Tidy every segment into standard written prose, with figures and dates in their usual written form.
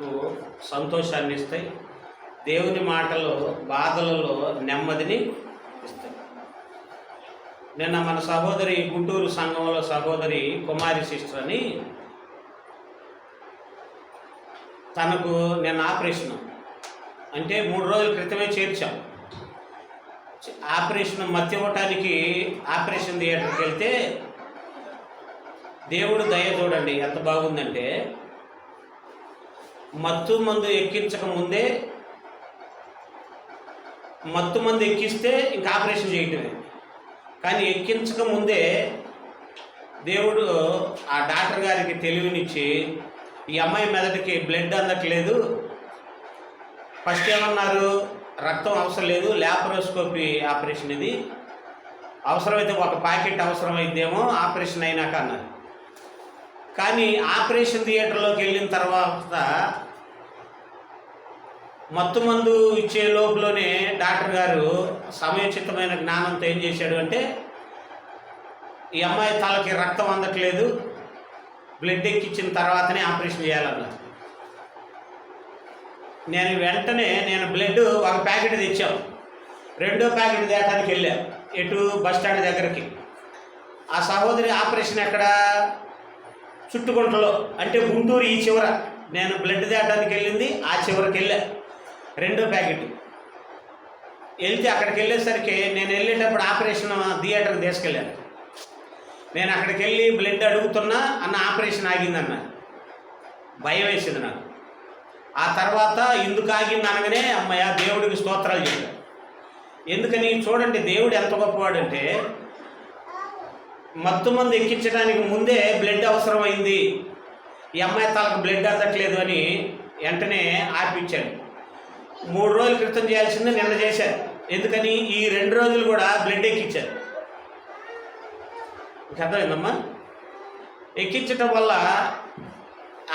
మనకు సంతోషాన్ని ఇస్తాయి. దేవుని మాటలు బాధలలో నెమ్మదిని ఇస్తాయి. నిన్న మన సహోదరి గుంటూరు సంఘంలో సహోదరి కుమారి సిస్టర్ అని, తనకు నిన్న ఆపరేషన్ అంటే 3 రోజుల క్రితమే చేర్చాం. ఆపరేషన్ మత్తి ఇవ్వటానికి ఆపరేషన్ థియేటర్కి వెళ్తే దేవుడు దయ చూడండి ఎంత బాగుందంటే, మత్తు మందు ఎక్కించక ముందే, మత్తు మందు ఎక్కిస్తే ఇంకా ఆపరేషన్ చేయటమే, కానీ ఎక్కించక ముందే దేవుడు ఆ డాక్టర్ గారికి తెలివినిచ్చి, ఈ అమ్మాయి మెదడుకి బ్లడ్ అందట్లేదు, ఫస్ట్ ఏమన్నారు రక్తం అవసరం లేదు, ల్యాప్రోస్కోపీ ఆపరేషన్ ఇది, అవసరమైతే ఒక ప్యాకెట్ అవసరమైద్దేమో ఆపరేషన్ అయినాక అన్నారు. కానీ ఆపరేషన్ థియేటర్లోకి వెళ్ళిన తర్వాత మత్తు మందు ఇచ్చే లోపులోనే డాక్టర్ గారు సమయోచితమైన జ్ఞానంతో ఏం చేశాడు అంటే, ఈ అమ్మాయి తలకి రక్తం అందట్లేదు, బ్లడ్ ఎక్కించిన తర్వాతనే ఆపరేషన్ చేయాలన్నారు. నేను బ్లడ్ ఒక ప్యాకెట్ తెచ్చాం, 2వ ప్యాకెట్ తేటానికి వెళ్ళా, ఎటు బస్ స్టాండ్ దగ్గరికి. ఆ సహోదరి ఆపరేషన్ ఎక్కడ, చుట్టుకుంటలో, అంటే గుంటూరు ఈ చివర. నేను బ్లడ్ తేటానికి వెళ్ళింది ఆ చివరికి వెళ్ళా, 2వ ప్యాకెట్ వెళ్తే అక్కడికి వెళ్ళేసరికి నేను వెళ్ళేటప్పుడు ఆపరేషన్ థియేటర్కి తీసుకెళ్ళాను. నేను అక్కడికి వెళ్ళి బ్లడ్ అడుగుతున్నా, అన్న ఆపరేషన్ ఆగిందన్న. భయం వేసింది నాకు. ఆ తర్వాత ఎందుకు ఆగింది అనగానే అమ్మయ్య దేవుడికి స్తోత్రాలు చెప్పాను. ఎందుకని చూడండి దేవుడు ఎంత గొప్పవాడంటే, మత్తు మందు ఎక్కించడానికి ముందే బ్లడ్ అవసరమైంది, ఈ అమ్మాయి తలకు బ్లడ్ అందట్లేదు అని వెంటనే ఆపించాడు. 3 రోజుల క్రితం చేయాల్సిందే నిన్న చేశారు. ఎందుకని ఈ 2 రోజులు కూడా బ్లడ్ ఎక్కించారు. అర్థమైందమ్మా? ఎక్కించటం వల్ల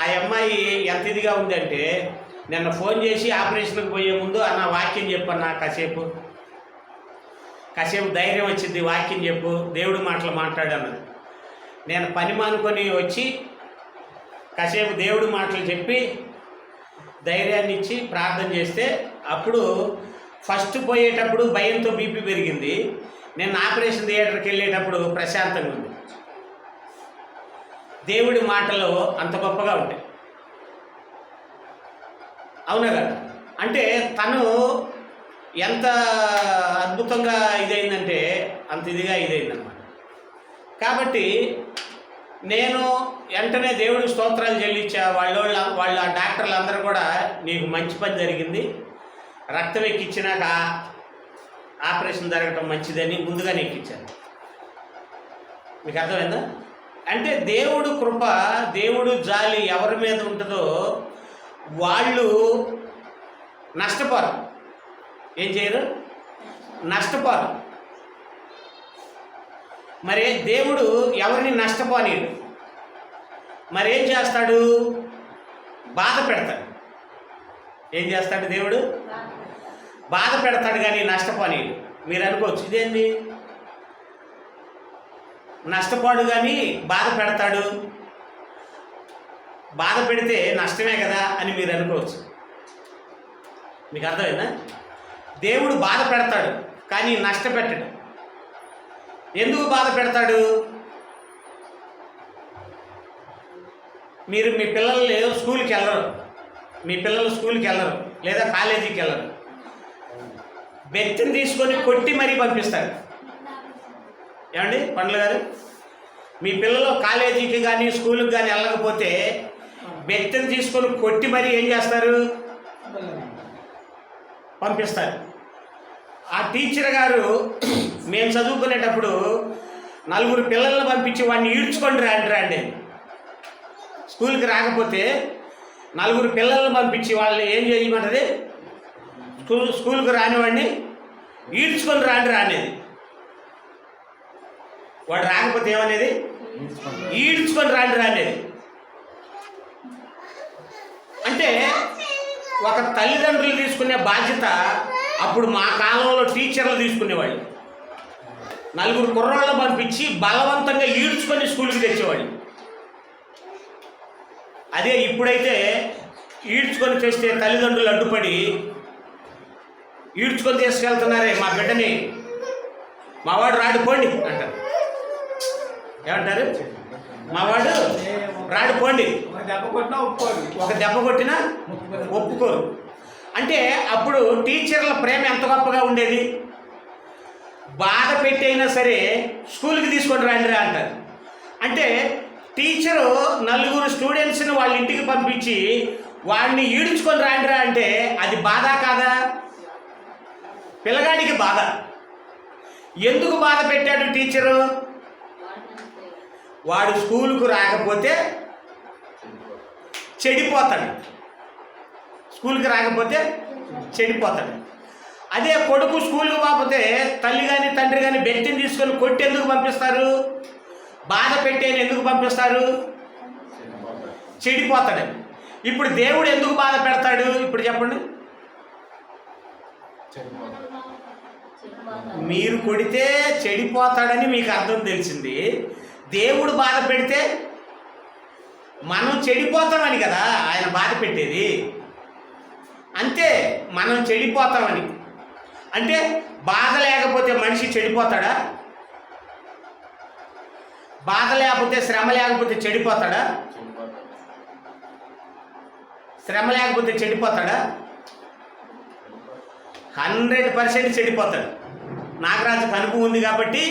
ఆ అమ్మాయి ఎంత ఇదిగా ఉందంటే, నిన్న ఫోన్ చేసి ఆపరేషన్కి పోయే ముందు అన్న వాక్యం చెప్పన్నా, కాసేపు ధైర్యం వచ్చింది, వాక్యం చెప్పు, దేవుడి మాటలు మాట్లాడన్నది. నేను పని మానుకొని వచ్చి కాసేపు దేవుడి మాటలు చెప్పి ధైర్యాన్ని ఇచ్చి ప్రార్థన చేస్తే, అప్పుడు ఫస్ట్ పోయేటప్పుడు భయంతో బీపీ పెరిగింది, నేను ఆపరేషన్ థియేటర్కి వెళ్ళేటప్పుడు ప్రశాంతంగా ఉంది. దేవుడి మాటలు అంత గొప్పగా ఉంటాయి, అవునా కదా? అంటే తను ఎంత అద్భుతంగా ఇదైందంటే అంత ఇదిగా ఇదైందన్నమాట. కాబట్టి నేను వెంటనే దేవుడికి స్తోత్రాలు చెల్లించా. వాళ్ళ డాక్టర్లు అందరూ కూడా నీకు మంచి పని జరిగింది, రక్తం ఎక్కించినాక ఆపరేషన్ జరగటం మంచిదని ముందుగానే ఎక్కించాను. మీకు అర్థమైందా? అంటే దేవుడు కృప, దేవుడు జాలి ఎవరి మీద ఉంటుందో వాళ్ళు నష్టపోరు. ఏం చేయరు? నష్టపోరు. మరి దేవుడు ఎవరిని నష్టపోనీడు. మరేం చేస్తాడు? బాధ పెడతాడు. ఏం చేస్తాడు దేవుడు? బాధ పెడతాడు, కానీ నష్టపోనీడు. మీరు అనుకోవచ్చు ఇదేంది, నష్టపోడు కానీ బాధ పెడతాడు, బాధ పెడితే నష్టమే కదా అని మీరు అనుకోవచ్చు. మీకు అర్థమైందా? దేవుడు బాధ పెడతాడు కానీ నష్టపెట్టడు. ఎందుకు బాధ పెడతాడు? మీరు మీ పిల్లలు స్కూల్కి వెళ్ళరు, లేదా కాలేజీకి వెళ్ళరు, బెత్తిని తీసుకొని కొట్టి మరీ పంపిస్తారు. ఏమండి పండ్ల గారు? మీ పిల్లలు కాలేజీకి కానీ స్కూల్కి కానీ వెళ్ళకపోతే బెత్తిని తీసుకొని కొట్టి మరీ ఏం చేస్తారు? పంపిస్తారు. ఆ టీచర్ గారు మేము చదువుకునేటప్పుడు 4 పిల్లలను పంపించి వాడిని ఈడ్చుకొని రాండి. స్కూల్కి రాకపోతే 4 పిల్లలను పంపించి వాళ్ళని ఏం చేయమంటది? స్కూల్కి రానివాడిని ఈడ్చుకొని రాండి అనేది. వాడు రాకపోతే ఏమనేది? ఈడ్చుకొని రాండి అనేది. అంటే ఒక తల్లిదండ్రులు తీసుకునే బాధ్యత అప్పుడు మా కాలంలో టీచర్లు తీసుకునేవాళ్ళు. 4 కుర్రాళ్ళను పంపించి బలవంతంగా ఈడ్చుకొని స్కూల్కి తెచ్చేవాళ్ళు. అదే ఇప్పుడైతే ఈడ్చుకొని తెస్తే తల్లిదండ్రులు అడ్డుపడి ఈడ్చుకొని తీసుకెళ్తున్నారే మా బిడ్డని, మావాడు రాడిపోండి అంటారు. ఏమంటారు? మావాడు రాడిపోండి, ఒక దెబ్బ కొట్టినా ఒప్పుకోరు. అంటే అప్పుడు టీచర్ల ప్రేమ ఎంత గొప్పగా ఉండేది. బాధ పెట్టైనా సరే స్కూల్కి తీసుకొని రండిరా అంటారు. అంటే టీచరు 4 స్టూడెంట్స్ని వాళ్ళ ఇంటికి పంపించి వాడిని ఈడ్చుకొని రాండిరా అంటే అది బాధ కాదా? పిల్లగాడికి బాధ. ఎందుకు బాధ పెట్టాడు టీచరు? వాడు స్కూలుకు రాకపోతే చెడిపోతాడు, స్కూల్కి రాకపోతే చెడిపోతాడు. అదే కొడుకు స్కూల్కి పోకపోతే తల్లి కానీ తండ్రి కానీ బెట్టిని తీసుకొని కొట్టి ఎందుకు పంపిస్తారు? బాధ పెట్టేని ఎందుకు పంపిస్తారు? చెడిపోతాడు. ఇప్పుడు దేవుడు ఎందుకు బాధ పెడతాడు? ఇప్పుడు చెప్పండి. మీరు కొడితే చెడిపోతాడని మీకు అర్థం తెలిసింది. దేవుడు బాధ పెడితే మనం చెడిపోతామని కదా ఆయన బాధ పెట్టేది. అంతే, మనం చెడిపోతామని. అంటే బాధ లేకపోతే మనిషి చెడిపోతాడా? బాధ లేకపోతే, శ్రమ లేకపోతే చెడిపోతాడా? శ్రమ లేకపోతే చెడిపోతాడా? 100% చెడిపోతాడు. నాగరాజుకు అనుభవం ఉంది కాబట్టి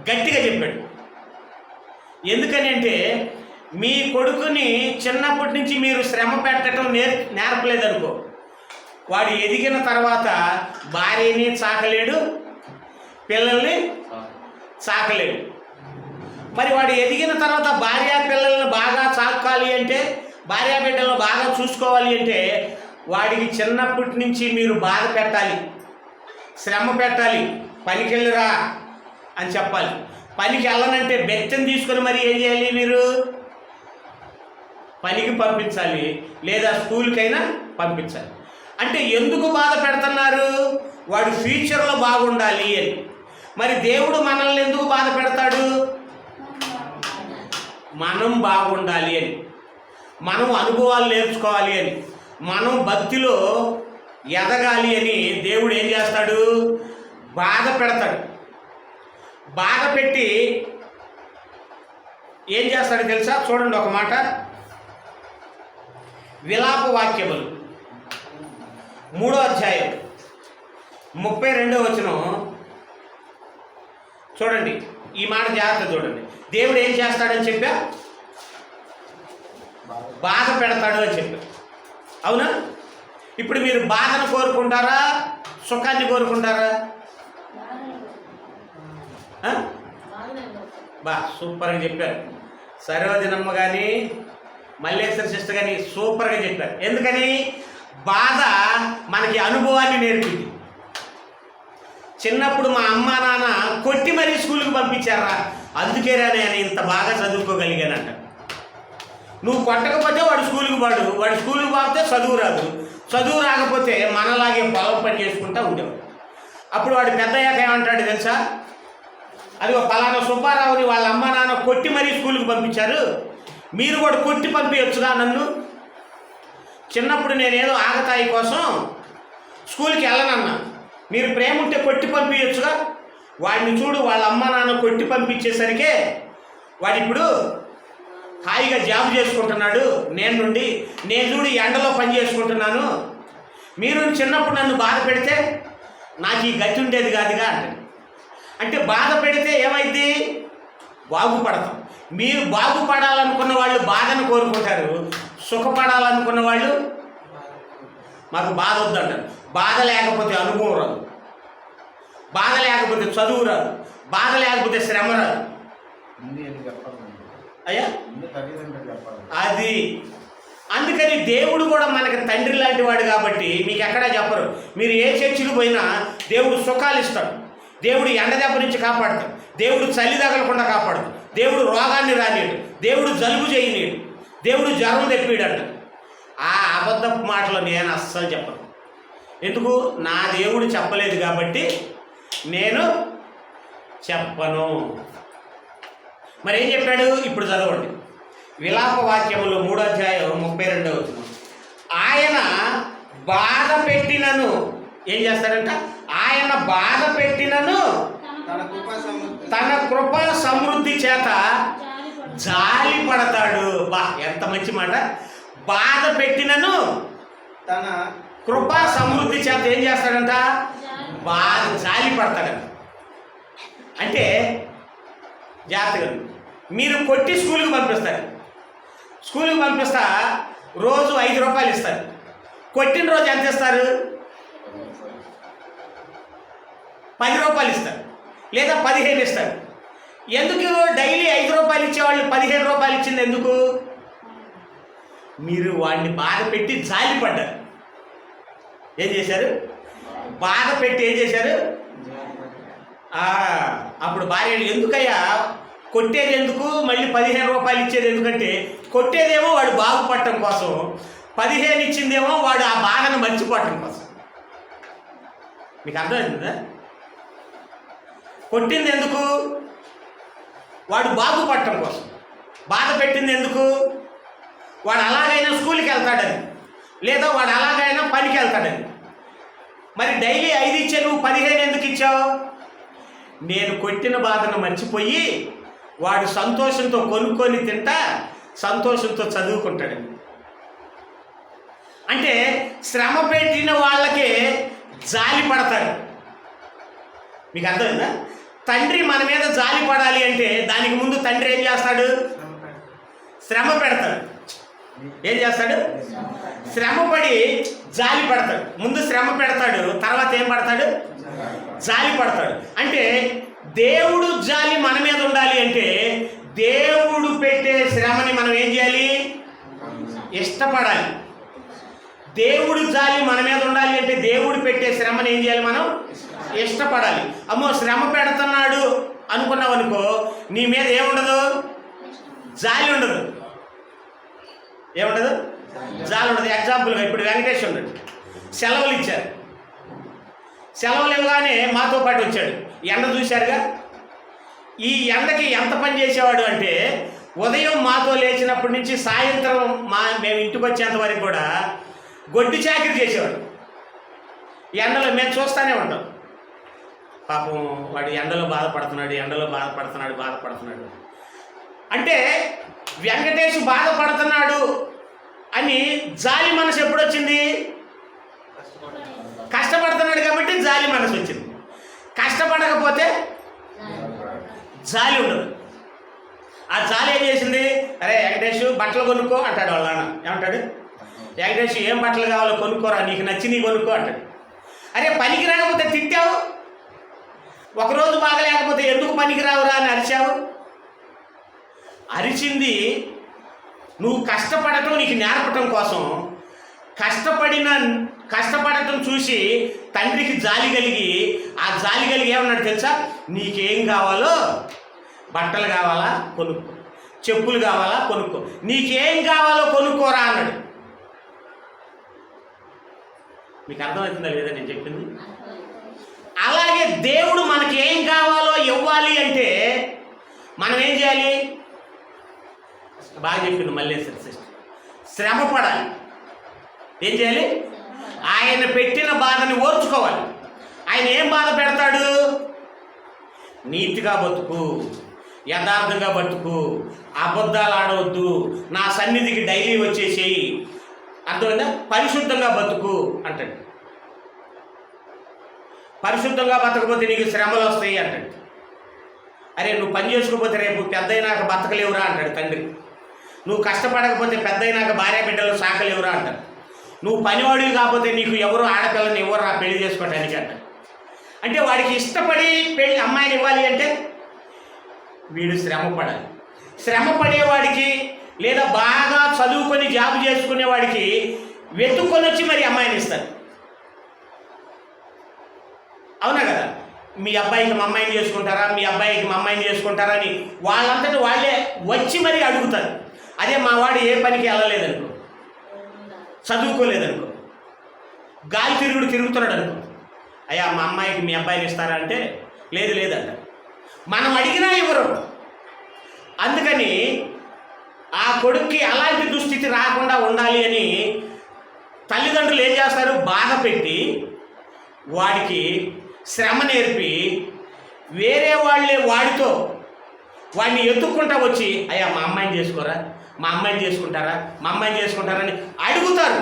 గట్టిగా చెప్పాడు. ఎందుకని అంటే మీ కొడుకుని చిన్నప్పటి నుంచి మీరు శ్రమ పెట్టడం నేర్పలేదనుకో, వాడు ఎదిగిన తర్వాత భార్యని చాకలేడు, పిల్లల్ని చాకలేడు. మరి వాడు ఎదిగిన తర్వాత భార్య పిల్లల్ని బాగా చాకాలి అంటే, భార్య బిడ్డలను బాగా చూసుకోవాలి అంటే వాడికి చిన్నప్పటి నుంచి మీరు బాధ పెట్టాలి, శ్రమ పెట్టాలి. పనికి వెళ్ళిరా అని చెప్పాలి. పనికి వెళ్ళనంటే బెత్తని తీసుకొని మరి ఏం చేయాలి? మీరు పనికి పంపించాలి, లేదా స్కూల్కైనా పంపించాలి. అంటే ఎందుకు బాధ పెడుతున్నారు? వాడు ఫ్యూచర్లో బాగుండాలి అని. మరి దేవుడు మనల్ని ఎందుకు బాధ పెడతాడు? మనం బాగుండాలి అని, మనం అనుభవాలు నేర్చుకోవాలి అని, మనం భక్తిలో ఎదగాలి అని దేవుడు ఏం చేస్తాడు? బాధ పెడతాడు. బాధ పెట్టి ఏం చేస్తాడు తెలుసా? చూడండి ఒక మాట, విలాప వాక్యములు 3వ అధ్యాయం 32వ వచనం చూడండి. ఈ మాట జాగ్రత్త చూడండి. దేవుడు ఏం చేస్తాడని చెప్పా? బాధ పెడతాడు అని చెప్పా. అవునా? ఇప్పుడు మీరు బాధను కోరుకుంటారా, సుఖాన్ని కోరుకుంటారా? సూపర్గా చెప్పారు. సరోజనమ్మ కానీ మల్లేశ్వర సిస్టర్ కానీ సూపర్గా చెప్పారు. ఎందుకని? బాధ మనకి అనుభవాన్ని నేర్పింది. చిన్నప్పుడు మా అమ్మ నాన్న కొట్టి మరీ స్కూల్కి పంపించారా, అందుకేరా నేను ఇంత బాగా చదువుకోగలిగానంట. నువ్వు కొట్టకపోతే వాడు స్కూల్కి పోడు, వాడు స్కూల్కి పోతే చదువు రాదు, చదువు రాకపోతే మనలాగే పొలం పని చేసుకుంటూ ఉండేవాడు. అప్పుడు వాడు పెద్దయ్యాక ఏమంటాడు తెలుసా? అది పలానా సుబ్బారావుని వాళ్ళ అమ్మ నాన్న కొట్టి మరీ స్కూల్కి పంపించారు, మీరు కూడా కొట్టి పంపించచ్చుగా నన్ను. చిన్నప్పుడు నేనేదో ఆగతాయి కోసం స్కూల్కి వెళ్ళనన్నా, మీరు ప్రేమ ఉంటే కొట్టి పంపించచ్చుగా. వాడిని చూడు, వాళ్ళ అమ్మ నాన్న కొట్టి పంపించేసరికే వాడు ఇప్పుడు హాయిగా జాబ్ చేసుకుంటున్నాడు. నేను చూడు ఎండలో పని చేసుకుంటున్నాను. మీరు చిన్నప్పుడు నన్ను బాధ పెడితే నాకు ఈ గతి ఉండేది కాదుగా అంటే బాధ పెడితే ఏమైంది? బాగుపడతాం. మీరు బాగుపడాలనుకున్న వాళ్ళు బాధను కోరుకుంటారు, సుఖపడాలనుకున్న వాళ్ళు మాకు బాధ వద్దంటారు. బాధ లేకపోతే అనుభవం రాదు, బాధ లేకపోతే చదువు రాదు, బాధ లేకపోతే శ్రమ రాదు. అయ్యా అది అందుకని దేవుడు కూడా మనకి తండ్రి లాంటి వాడు కాబట్టి మీకు ఎక్కడా చెప్పరు. మీరు ఏ చర్చికి పోయినా దేవుడు సుఖాలు ఇస్తాడు, దేవుడు ఎండ దెబ్బ నుంచి కాపాడుతాడు, దేవుడు చలి తగలకుండా కాపాడుతాడు, దేవుడు రోగాన్ని రానియడు, దేవుడు జలుబు చేయనీయడు, దేవుడు జ్వరం తెప్పిడంట. ఆ అబద్ధపు మాటలు నేను అస్సలు చెప్పను. ఎందుకు? నా దేవుడు చెప్పలేదు కాబట్టి నేను చెప్పను. మరి ఏం చెప్పాడు? ఇప్పుడు చదవండి. విలాప వాక్యములు 3వ అధ్యాయం 32వ వచనం. ఆయన బాధ పెట్టినను ఏం చేస్తాడంట? ఆయన బాధ పెట్టినను తన కృప సమృద్ధి చేత జాలి పడతాడు. బా, ఎంత మంచి మాట! బాధ పెట్టినను తన కృప సమృద్ధి చేత ఏం చేస్తాడంట? బాధ జాలి పడతాడంట. అంటే జాగ్రత్తగా మీరు కొట్టి స్కూల్కి పంపిస్తారు. స్కూల్కి పంపిస్తా రోజు 5 రూపాయలు ఇస్తారు. కొట్టిన రోజు ఎంత ఇస్తారు? 10 రూపాయలు ఇస్తారు, లేదా 15 ఇస్తారు. ఎందుకు డైలీ 5 రూపాయలు ఇచ్చేవాళ్ళు 15 రూపాయలు ఇచ్చింది ఎందుకు? మీరు వాడిని బాధ పెట్టి జాలి పడ్డారు. ఏం చేశారు? బాధ పెట్టి ఏం చేశారు? అప్పుడు భార్య, ఎందుకయ్యా కొట్టేది ఎందుకు, మళ్ళీ 15 రూపాయలు ఇచ్చేది ఎందుకంటే, కొట్టేదేమో వాడు బాగుపడటం కోసం, 15 ఇచ్చిందేమో వాడు ఆ బాధను మర్చిపోవటం కోసం. మీకు అర్థమవుతుందా? కొట్టింది ఎందుకు? వాడు బాగుపడటం కోసం. బాధ పెట్టింది ఎందుకు? వాడు అలాగైనా స్కూల్కి వెళ్తాడని, లేదా వాడు అలాగైనా పనికి వెళ్తాడని. మరి డైలీ 5 ఇచ్చే నువ్వు 15 ఎందుకు ఇచ్చావు? నేను కొట్టిన బాధను మర్చిపోయి వాడు సంతోషంతో కొనుక్కొని తింటా, సంతోషంతో చదువుకుంటాడని. అంటే శ్రమ పెట్టిన వాళ్ళకే జాలి పడతాడు. మీకు అర్థమైందా? తండ్రి మన మీద జాలి పడాలి అంటే దానికి ముందు తండ్రి ఏం చేస్తాడు? శ్రమ పెడతాడు. ఏం చేస్తాడు? శ్రమపడి జాలి పడతాడు. ముందు శ్రమ పెడతాడు, తర్వాత ఏం పడతాడు? జాలి పడతాడు. అంటే దేవుడు జాలి మన మీద ఉండాలి అంటే దేవుడు పెట్టే శ్రమని మనం ఏం చేయాలి? ఇష్టపడాలి. దేవుడు జాలి మన మీద ఉండాలి అంటే దేవుడు పెట్టే శ్రమని ఏం చేయాలి? మనం ఇష్టపడాలి. అమ్మో శ్రమ పెడుతున్నాడు అనుకున్నావు అనుకో, నీ మీద ఏముండదు? జాలి ఉండదు. ఏముండదు? జాలి ఉండదు. ఎగ్జాంపుల్గా ఇప్పుడు వెంకటేష్ ఉన్నాడు, సెలవులు ఇచ్చారు. సెలవులు ఇవ్వగానే మాతో పాటు వచ్చాడు. ఎండ చూశారుగా, ఈ ఎండకి ఎంత పని చేసేవాడు అంటే ఉదయం మాతో లేచినప్పటి నుంచి సాయంత్రం మేము ఇంటికి వచ్చేంత వరకు కూడా గొడ్డు చాకిరి చేసేవాడు. ఎండలో మేము చూస్తూనే ఉంటాం. పాపం వాడు ఎండలో బాధపడుతున్నాడు. అంటే వెంకటేష్ బాధపడుతున్నాడు అని జాలి మనసు ఎప్పుడొచ్చింది? కష్టపడుతున్నాడు కాబట్టి జాలి మనసు వచ్చింది. కష్టపడకపోతే జాలి ఉండదు. ఆ జాలి ఏం చేసింది? అరే వెంకటేష్ బట్టలు కొనుక్కో అంటాడు వాళ్ళ నాన్న. ఏమంటాడు? వెంకటేష్ ఏం బట్టలు కావాలో కొనుక్కోరా, నీకు నచ్చి కొనుక్కో అంటాడు. అరే పనికి రాకపోతే తిట్టావు, ఒకరోజు బాగలేకపోతే ఎందుకు పనికి రావురా అని అరిచావు. అరిచింది నువ్వు కష్టపడటం నీకు నేర్పటం కోసం. కష్టపడటం చూసి తండ్రికి జాలి కలిగి, ఆ జాలి కలిగి ఏమన్నాడు తెలుసా? నీకేం కావాలో, బట్టలు కావాలా కొనుక్కో, చెప్పులు కావాలా కొనుక్కో, నీకేం కావాలో కొనుక్కోరా అన్నాడు. మీకు అర్థమవుతుందా లేదా నేను చెప్పింది? అలాగే దేవుడు మనకి ఏం కావాలో ఇవ్వాలి అంటే మనం ఏం చేయాలి? బాగా చెప్పింది మల్లేశ్వర సిస్టర్, శ్రమ పడాలి. ఏం చేయాలి? ఆయన పెట్టిన బాధని ఓర్చుకోవాలి. ఆయన ఏం బాధ పెడతాడు? నీతిగా బతుకు, యథార్థంగా బతుకు, అబద్ధాలు ఆడవద్దు, నా సన్నిధికి డైలీ వచ్చేసేయి, అర్థమైందా? పరిశుద్ధంగా బతుకు అంటాడు. పరిశుద్ధంగా బతకపోతే నీకు శ్రమలు వస్తాయి అంటాడు. అరే నువ్వు పని చేసుకోకపోతే రేపు పెద్దయినాక బతకలేవురా అంటాడు తండ్రి. నువ్వు కష్టపడకపోతే పెద్దయినాక భార్య బిడ్డలు సాకలేవురా అంటారు. నువ్వు పనివాడివి కాకపోతే నీకు ఎవరు ఆడపిల్లని ఎవరు పెళ్లి చేసుకోవటానికి అంటారు. అంటే వాడికి ఇష్టపడి అమ్మాయిని ఇవ్వాలి అంటే వీడు శ్రమ పడాలి. శ్రమ పడేవాడికి లేదా బాగా చదువుకొని జాబ్ చేసుకునేవాడికి వెతుక్కొని వచ్చి మరి అమ్మాయిని ఇస్తారు. అవునా కదా? మీ అబ్బాయికి మా అమ్మాయిని చేసుకుంటారా, మీ అబ్బాయికి మా అమ్మాయిని చేసుకుంటారా అని వాళ్ళంతటి వాళ్ళే వచ్చి మరీ అడుగుతారు. అదే మా వాడు ఏ పనికి వెళ్ళలేదనుకో, చదువుకోలేదనుకో, గాలి తిరుగుతున్నాడు అనుకో, అయ్యా మా అమ్మాయికి మీ అబ్బాయిని ఇస్తారా అంటే లేదంట. మనం అడిగినా ఇవ్వరు. అందుకని ఆ కొడుక్కి అలాంటి దుస్థితి రాకుండా ఉండాలి అని తల్లిదండ్రులు ఏం చేస్తారు? బాధ పెట్టి వాడికి శ్రమ నేర్పి వేరే వాళ్ళే వాడిని ఎత్తుక్కుంటా వచ్చి, అయ్యా మా అమ్మాయిని చేసుకోరా, మా అమ్మాయిని చేసుకుంటారా, మా అమ్మాయిని చేసుకుంటారని అడుగుతారు.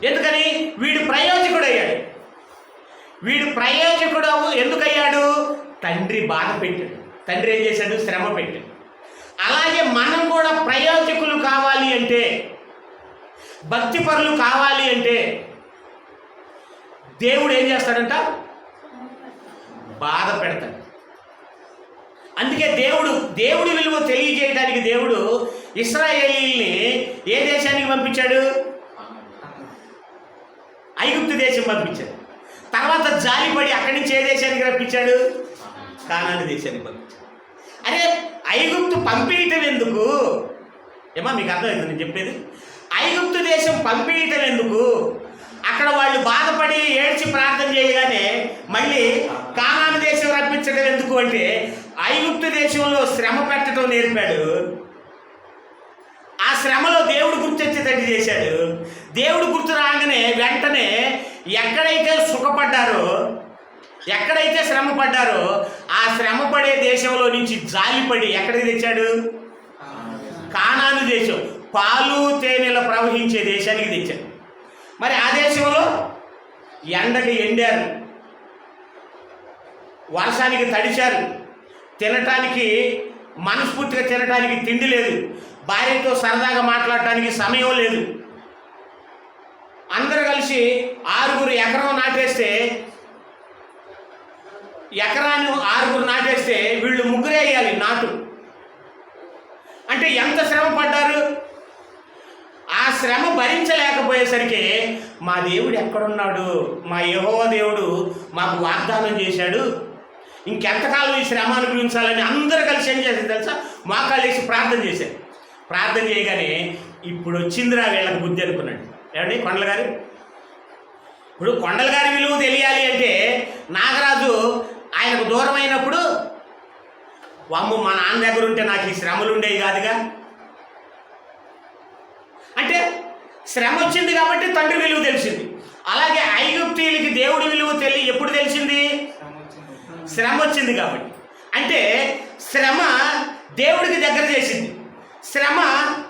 ఎందుకని? వీడు ప్రయోజకుడు అయ్యాడు. వీడు ప్రయోజకుడు ఎందుకయ్యాడు? తండ్రి బాధ పెట్టాడు. తండ్రి ఏం చేశాడు? శ్రమ పెట్టాడు. అలాగే మనం కూడా ప్రయోజకులు కావాలి అంటే, భక్తిపరులు కావాలి అంటే దేవుడు ఏం చేస్తాడంట? బాధ పెడతాడు. అందుకే దేవుడి విలువ తెలియజేయడానికి దేవుడు ఇశ్రాయేలీల్ని ఏ దేశానికి పంపించాడు? ఐగుప్తు దేశం పంపించాడు. తర్వాత జాలిపడి అక్కడి నుంచి ఏ దేశానికి రప్పించాడు? కానాను దేశానికి పంపించాడు. అరే ఐగుప్తు పంపించటం ఎందుకు? ఏమా మీకు అర్థమైంది నేను చెప్పేది? ఐగుప్తు దేశం పంపించటం ఎందుకు? అక్కడ వాళ్ళు బాధపడి ఏడ్చి ప్రార్థన చేయగానే మళ్ళీ కానాను దేశం రప్పించడం ఎందుకు అంటే, ఐగుప్తు దేశంలో శ్రమ పెట్టడం నేర్పాడు. ఆ శ్రమలో దేవుడు గుర్తొచ్చేటట్టు చేశాడు. దేవుడు గుర్తు రాగానే వెంటనే ఎక్కడైతే సుఖపడ్డారో, ఎక్కడైతే శ్రమ పడ్డారో ఆ శ్రమ పడే దేశంలో నుంచి జాలిపడి ఎక్కడికి తెచ్చాడు? కానాను దేశం, పాలు తేనెలు ప్రవహించే దేశానికి తెచ్చాడు. మరి ఆ దేశంలో ఎండకి ఎండారు, వర్షానికి తడిచారు, తినటానికి మనస్ఫూర్తిగా తినటానికి తిండి లేదు, భార్యతో సరదాగా మాట్లాడటానికి సమయం లేదు. అందరూ కలిసి 6 ఎకరం నాటేస్తే, ఎకరాన్ని 6 నాటేస్తే వీళ్ళు 3 వేయాలి నాటు. అంటే ఎంత శ్రమ పడ్డారు? ఆ శ్రమ భరించలేకపోయేసరికి మా దేవుడు ఎక్కడున్నాడు? మా యెహోవా దేవుడు మాకు వాగ్దానం చేశాడు, ఇంకెంతకాలం ఈ శ్రమ అనుభవించాలని అందరూ కలిసి ఏం చేశారు తెలుసా? మోకాళ్ళు వేసి ప్రార్థన చేశారు. ప్రార్థన చేయగానే ఇప్పుడు వచ్చిందిరా వీళ్ళకి బుద్ధి అనుకున్నాడు. ఏమండి కొండల గారు? ఇప్పుడు కొండల గారి విలువ తెలియాలి అంటే నాగరాజు ఆయనకు దూరం అయినప్పుడు, వామ్ము మా నాన్న దగ్గర ఉంటే నాకు ఈ శ్రమలు ఉండేవి కాదుగా. అంటే శ్రమ వచ్చింది కాబట్టి తండ్రి విలువ తెలిసింది. అలాగే ఐగుప్తీయులకి దేవుడి విలువ ఎప్పుడు తెలిసింది? శ్రమ వచ్చింది కాబట్టి. అంటే శ్రమ దేవుడికి దగ్గర చేసింది, శ్రమ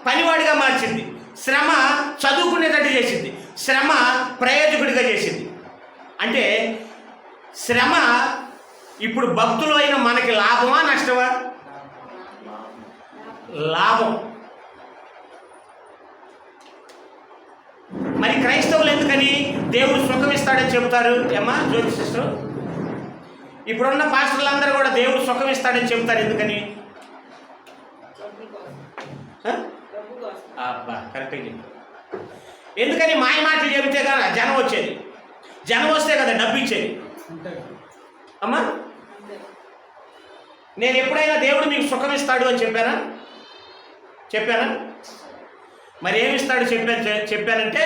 పనివాడిగా మార్చింది, శ్రమ చదువుకునేటట్టు చేసింది, శ్రమ ప్రయోజకుడిగా చేసింది. అంటే శ్రమ ఇప్పుడు భక్తులు అయిన మనకి లాభమా నష్టమా? లాభం. మరి క్రైస్తవులు ఎందుకని దేవుడు సుఖం ఇస్తాడని చెబుతారు? ఏమ్మా జ్యోతి సిస్టర్, ఇప్పుడున్న పాస్టర్లందరూ కూడా దేవుడు సుఖం ఇస్తాడని చెబుతారు. ఎందుకని? అబ్బా కరెక్ట్గా చెప్పారు. ఎందుకని? మాయ మాటలు చెబితే కదా జనం వచ్చేది, జనం వస్తే కదా డబ్బు ఇచ్చేది. అమ్మా నేను ఎప్పుడైనా దేవుడు మీకు సుఖం ఇస్తాడు అని చెప్పానా? మరి ఏమిస్తాడు చెప్పానంటే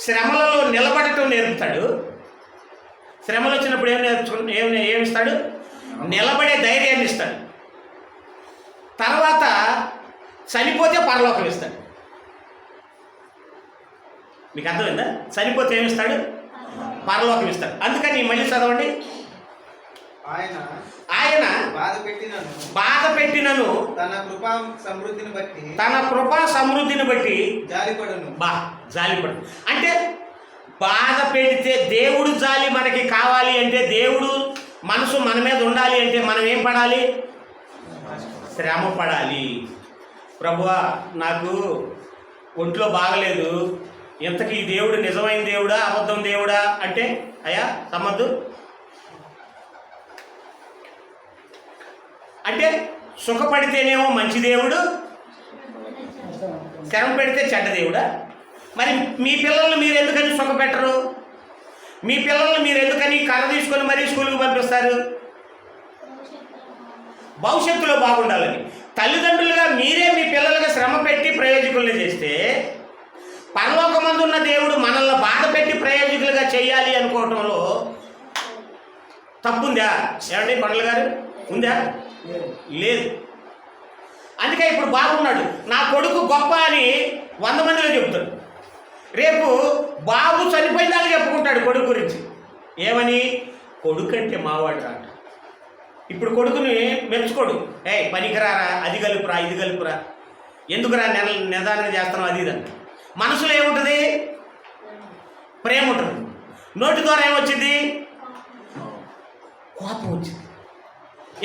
శ్రమలలో నిలబడటం నేర్పుతాడు. శ్రమలు వచ్చినప్పుడు ఏమిస్తాడు? నిలబడే ధైర్యాన్ని ఇస్తాడు. తర్వాత చనిపోతే పరలోకం ఇస్తాడు. మీకు అర్థమైందా? చనిపోతే ఏమిస్తాడు? పరలోకం ఇస్తాడు. అందుకని మళ్ళీ చదవండి. ఆయన బాధ పెట్టినను తన కృపా సమృద్ధిని బట్టి జాలిపడు. అంటే బాధ పెడితే దేవుడు జాలి మనకి కావాలి అంటే, దేవుడు మనసు మన మీద ఉండాలి అంటే మనం ఏం పడాలి? శ్రమ పడాలి. ప్రభువా నాకు ఒంట్లో బాగలేదు, ఇంతకీ ఈ దేవుడు నిజమైన దేవుడా అబద్ధం దేవుడా అంటే, అయ్యా సమ్మద్దు అంటే సుఖపడితేనేమో మంచి దేవుడు, శ్రమ పెడితే చెడ్డ దేవుడా? మరి మీ పిల్లల్ని మీరు ఎందుకని సుఖపెట్టరు? మీ పిల్లల్ని మీరు ఎందుకని కర్ర తీసుకొని మరీ స్కూల్కి పంపిస్తారు? భవిష్యత్తులో బాగుండాలని. తల్లిదండ్రులుగా మీరే మీ పిల్లలుగా శ్రమ పెట్టి ప్రయోజకుల్ని చేస్తే, పరలోకమందున్న దేవుడు మనల్ని బాధ పెట్టి ప్రయోజకులుగా చేయాలి అనుకోవటంలో తప్పుందా? ఏమండి కొండల గారు, ఉందా? లేదు. అందుకే ఇప్పుడు బాగున్నాడు, నా కొడుకు గొప్ప అని 100 మందిలో చెబుతాడు. రేపు బాబు చనిపోయిందాక చెప్పుకుంటాడు కొడుకు గురించి. ఏమని? కొడుకు అంటే మావాడు రాట. ఇప్పుడు కొడుకుని మెచ్చుకోడు, పనికిరారా, అది కలుపురా, ఇది కలుపురా, ఎందుకురా నిదానంగా చేస్తాను, అది ఇదని. మనసులో ఏముంటుంది? ప్రేమ ఉంటుంది. నోటి ద్వారా ఏమొచ్చింది? కోపం వచ్చింది.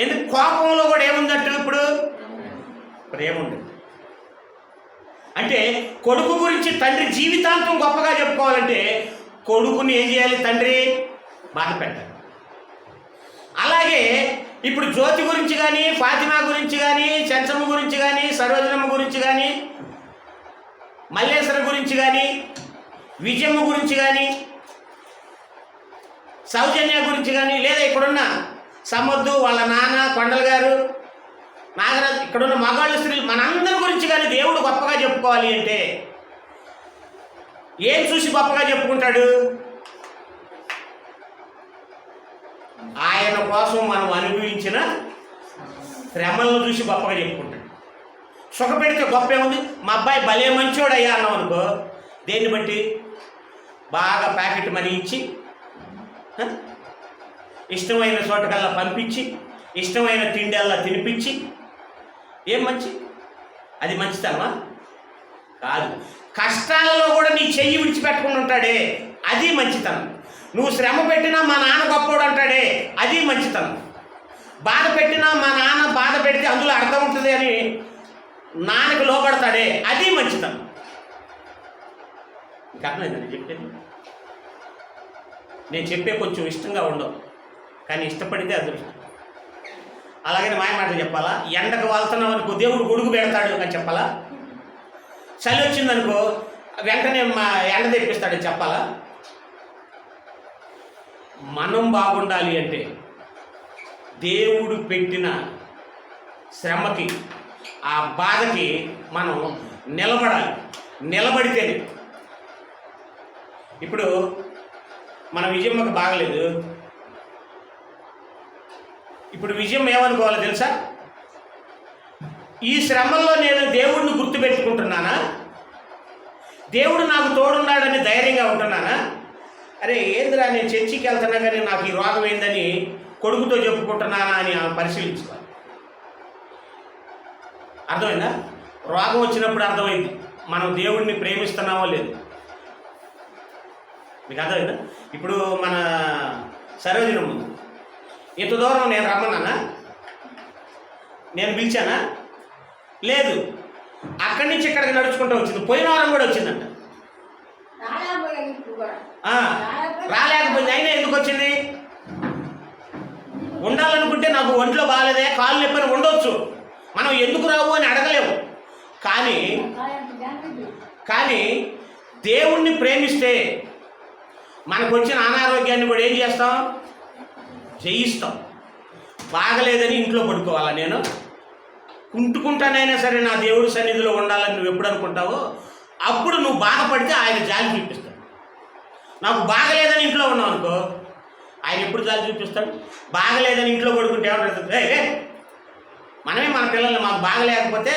ఎందుకు? కోపంలో కూడా ఏముందంటే ఇప్పుడు ప్రేమ ఉంటుంది. అంటే కొడుకు గురించి తండ్రి జీవితాంతం గొప్పగా చెప్పుకోవాలంటే కొడుకుని ఏం చేయాలి? తండ్రి బాధ పెట్టాలి. అలాగే ఇప్పుడు జ్యోతి గురించి కానీ, ఫాతిమా గురించి కానీ, చెంచమ్మ గురించి కానీ, సరోజనమ్మ గురించి కానీ, మల్లేశ్వర గురించి కానీ, విజయమ్మ గురించి కానీ, సౌజన్య గురించి కానీ, లేదా ఇక్కడున్న సమొద్దు వాళ్ళ నాన్న కొండల గారు, నాగరాజు, ఇక్కడున్న మగాళ్ళు స్త్రీలు, మనందరి గురించి కానీ దేవుడు గొప్పగా చెప్పుకోవాలి అంటే ఏం చూసి గొప్పగా చెప్పుకుంటాడు? ఆయన కోసం మనం అనుభవించిన శ్రమలను చూసి గొప్పగా చెప్పుకుంటాడు. సుఖపెడితే గొప్ప ఏముంది? మా అబ్బాయి భలే మంచోడు అయ్యా అన్నాం అనుకో, దేన్ని బట్టి? బాగా ప్యాకెట్ మనీ ఇచ్చి, ఇష్టమైన చోటకల్లా పంపించి, ఇష్టమైన తిండల్లా తినిపించి, ఏం మంచి? అది మంచితనమా? కాదు. కష్టాలలో కూడా నీ చెయ్యి విడిచిపెట్టుకుని ఉంటాడే, అది మంచితనం. నువ్వు శ్రమ పెట్టినా మా నాన్న గొప్పోడు అంటాడే, అది మంచితనం. బాధ పెట్టినా మా నాన్న బాధ పెడితే అందులో అర్థం ఉంటుంది అని నాన్నకి లోపడతాడే, అది మంచితనం. ఇంకా అర్థమైందండి చెప్పేది? నేను చెప్పే కొంచెం ఇష్టంగా ఉండవు, కానీ ఇష్టపడితే అదృష్టం. అలాగని మాయమాటలు చెప్పాలా? ఎండకు వాళ్తున్నావు అనుకో దేవుడు గొడుగు పెడతాడు అని చెప్పాలా? చలి వచ్చిందనుకో వెంటనే మా ఎండ తెప్పిస్తాడని చెప్పాలా? మనం బాగుండాలి అంటే దేవుడు పెట్టిన శ్రమకి, ఆ బాధకి మనం నిలబడాలి. నిలబడితేనే. ఇప్పుడు మన విజయమ్మకి బాగలేదు. ఇప్పుడు విజయం ఏమనుకోవాలో తెలుసా? ఈ శ్రమల్లో నేను దేవుడిని గుర్తుపెట్టుకుంటున్నానా? దేవుడు నాకు తోడున్నాడని ధైర్యంగా ఉంటున్నానా? అరే ఏందిరా, నేను చర్చికి వెళ్తున్నా కానీ నాకు ఈ రోగం ఏందని కొడుకుతో చెప్పుకుంటున్నానా అని పరిశీలించుకోవాలి. అర్థమైందా? రోగం వచ్చినప్పుడు అర్థమైంది మనం దేవుడిని ప్రేమిస్తున్నామో లేదు. మీకు అర్థమైందా? ఇప్పుడు మన సరోజనం ముందు ఇంత దూరం నేను రమ్మన్నానా? నేను పిలిచానా? లేదు. అక్కడి నుంచి ఇక్కడికి నడుచుకుంటూ వచ్చింది. పోయిన వారం కూడా వచ్చిందంట. రాలేకపోయింది. అయినా ఎందుకు వచ్చింది? ఉండాలనుకుంటే నాకు ఒంట్లో బాగాలేదే, కాళ్ళు నొప్పని ఉండొచ్చు. మనం ఎందుకు రావు అని అడగలేము. కానీ దేవుణ్ణి ప్రేమిస్తే మనకు వచ్చిన అనారోగ్యాన్ని కూడా ఏం చేస్తాం? జయిస్తాం. బాగలేదని ఇంట్లో పడుకోవాలా? నేను కుంటుకుంటానైనా సరే నా దేవుడి సన్నిధిలో ఉండాలని నువ్వు ఎప్పుడు అనుకుంటావో అప్పుడు నువ్వు బాధపడితే ఆయన జాలి చూపిస్తాడు. నాకు బాగలేదని ఇంట్లో ఉన్నావు అనుకో, ఆయన ఎప్పుడు జాలి చూపిస్తాడు? బాగలేదని ఇంట్లో పడుకుంటే ఏమంటుంది? మనమే మన పిల్లల్ని మాకు బాగలేకపోతే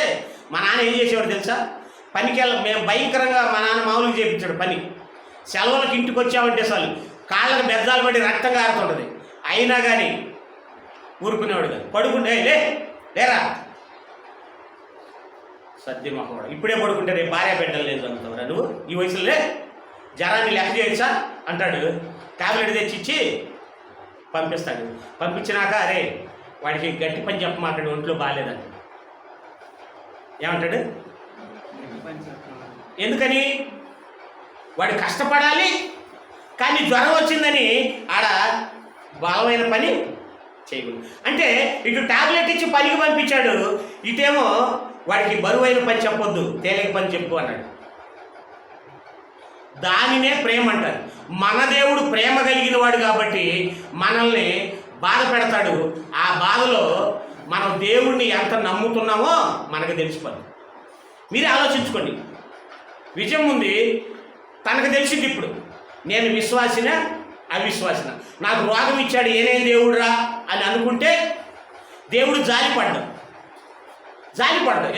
మా నాన్న ఏం చేసేవాడు తెలుసా? పనికి మేము భయంకరంగా మా నాన్న మామూలుగా చేయించాడు పని. సెలవులకు ఇంటికి వచ్చామంటే చాలు కాళ్ళకు బెజ్జాలు పడి రక్తం కారుతుంటుంది. అయినా కానీ ఊరుకునేవాడు కాదు. పడుకుంటే లేరా సద్ది మొహవాడు, ఇప్పుడే పడుకుంటే రేపు భార్య బిడ్డలు లేదు అనుకుంటావురా నువ్వు? ఈ వయసులో జ్వరాన్ని లెక్క చేయొచ్చా అంటాడు. ట్యాబ్లెట్ తెచ్చిచ్చి పంపిస్తాడు. పంపించినాక అరే వాడికి గట్టి పని చెప్పమాటాడు, ఒంట్లో బాగాలేదంట. ఏమంటాడు? ఎందుకని? వాడు కష్టపడాలి, కానీ జ్వరం వచ్చిందని ఆడ బలమైన పని చేయకూడదు. అంటే ఇటు టాబ్లెట్ ఇచ్చి పనికి పంపించాడు, ఇటేమో వాడికి బరువైన పని చెప్పొద్దు, తేలిక పని చెప్పు అన్నాడు. దానినే ప్రేమ అంటారు. మన దేవుడు ప్రేమ కలిగిన వాడు కాబట్టి మనల్ని బాధ పెడతాడు. ఆ బాధలో మనం దేవుణ్ణి ఎంత నమ్ముతున్నామో మనకు తెలిసిపోతుంది. మీరే ఆలోచించుకోండి. విజయం ఉంది, తనకు తెలిసింది ఇప్పుడు నేను విశ్వాసినా అవిశ్వాసిన. నాకు రోగం ఇచ్చాడు ఏనేం దేవుడురా అని అనుకుంటే దేవుడు జాలిపడ్డాడు.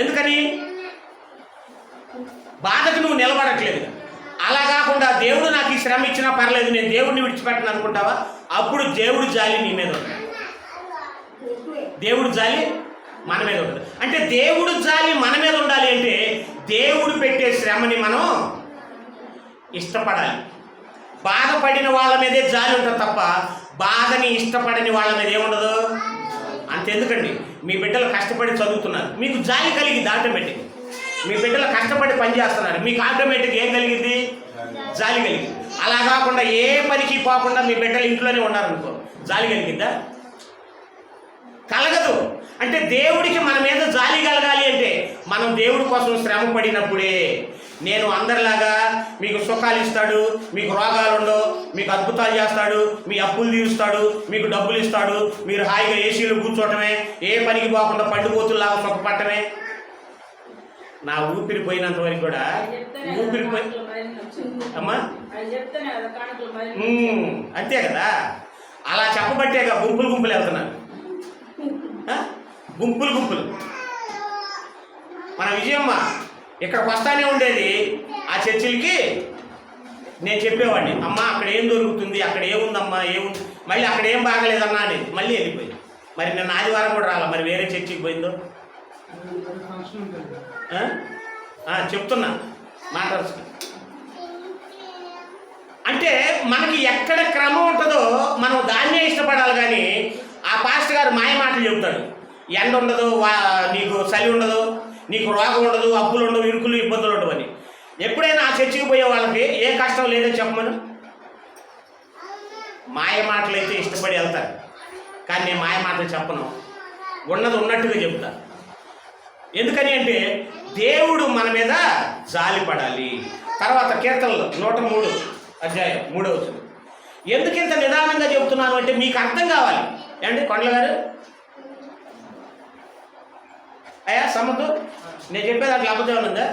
ఎందుకని? బాధకు నువ్వు నిలబడట్లేదు. అలా కాకుండా దేవుడు నాకు ఈ శ్రమ ఇచ్చినా పర్లేదు, నేను దేవుడిని విడిచిపెట్టను అనుకుంటావా? అప్పుడు దేవుడు జాలి నీ మీద ఉంటుంది. దేవుడు జాలి మన మీద ఉంటుంది. అంటే దేవుడు జాలి మన మీద ఉండాలి అంటే దేవుడు పెట్టే శ్రమని మనం ఇష్టపడాలి. బాధపడిన వాళ్ళ మీదే జాలి ఉంటుంది తప్ప బాధని ఇష్టపడని వాళ్ళ మీద ఏముండదు. అంతెందుకండి, మీ బిడ్డలు కష్టపడి చదువుతున్నారు, మీకు జాలి కలిగింది ఆటోమేటిక్. మీ బిడ్డలు కష్టపడి పని చేస్తున్నారు, మీకు ఆటోమేటిక్ ఏం కలిగింది? జాలి కలిగింది. అలా కాకుండా ఏ పనికి పోకుండా మీ బిడ్డలు ఇంట్లోనే ఉన్నారనుకో, జాలి కలిగిందా? కలగదు. అంటే దేవుడికి మన మీద జాలి కలగాలి అంటే మనం దేవుడి కోసం శ్రమ పడినప్పుడే. నేను అందరిలాగా మీకు సుఖాలు ఇస్తాడు, మీకు రోగాలు ఉండవు, మీకు అద్భుతాలు చేస్తాడు, మీ అప్పులు తీరుస్తాడు, మీకు డబ్బులు ఇస్తాడు, మీరు హాయిగా ఏసీలో కూర్చోవటమే, ఏ పనికి పోకుండా పండుకోతుల్లాగా సుఖపడటమే. నా ఊపిరి పోయినంత వరకు కూడా ఊపిరిపోయి అమ్మా అంతే కదా. అలా చెప్పబట్టేగా గుంపులు గుంపులు వెళ్తున్నారు, గుంపులు గుంపులు. మన విజయమ్మ ఇక్కడికి వస్తానే ఉండేది ఆ చర్చిలకి. నేను చెప్పేవాడిని, అమ్మ అక్కడ ఏం దొరుకుతుంది, అక్కడ ఏముందమ్మా, ఏముంది, మళ్ళీ అక్కడ ఏం బాగలేదన్నా అనేది మళ్ళీ వెళ్ళిపోయింది. మరి నేను ఆదివారం కూడా రాలా, మరి వేరే చర్చికి పోయిందో చెప్తున్నా మాట్లాడుతుంది. అంటే మనకి ఎక్కడ క్రమం ఉంటుందో మనం దాన్నే ఇష్టపడాలి. కానీ ఆ పాస్టర్ గారు మాయ మాటలు చెప్తాడు, ఎండ ఉండదు, నీకు చలి ఉండదు, నీకు రోగం ఉండదు, అప్పులు ఉండవు, ఇరుకులు ఇబ్బందులు ఉండవు అని. ఎప్పుడైనా ఆ చర్చికి పోయే వాళ్ళకి ఏ కష్టం లేదని చెప్పమను. మాయ మాటలు అయితే ఇష్టపడి వెళ్తారు, కానీ నేను మాయ మాటలు చెప్పను, ఉన్నది ఉన్నట్టుగా చెప్తా. ఎందుకని అంటే దేవుడు మన మీద జాలి పడాలి. తర్వాత కీర్తనలు 103 అధ్యాయం 3వ వచనం. ఎందుకు ఇంత నిదానంగా చెబుతున్నాను అంటే మీకు అర్థం కావాలి. ఏమండి కొండల గారు, అయ్యా సమ్మద్దు, నేను చెప్పేది అట్లా అబద్ధం ఉందా?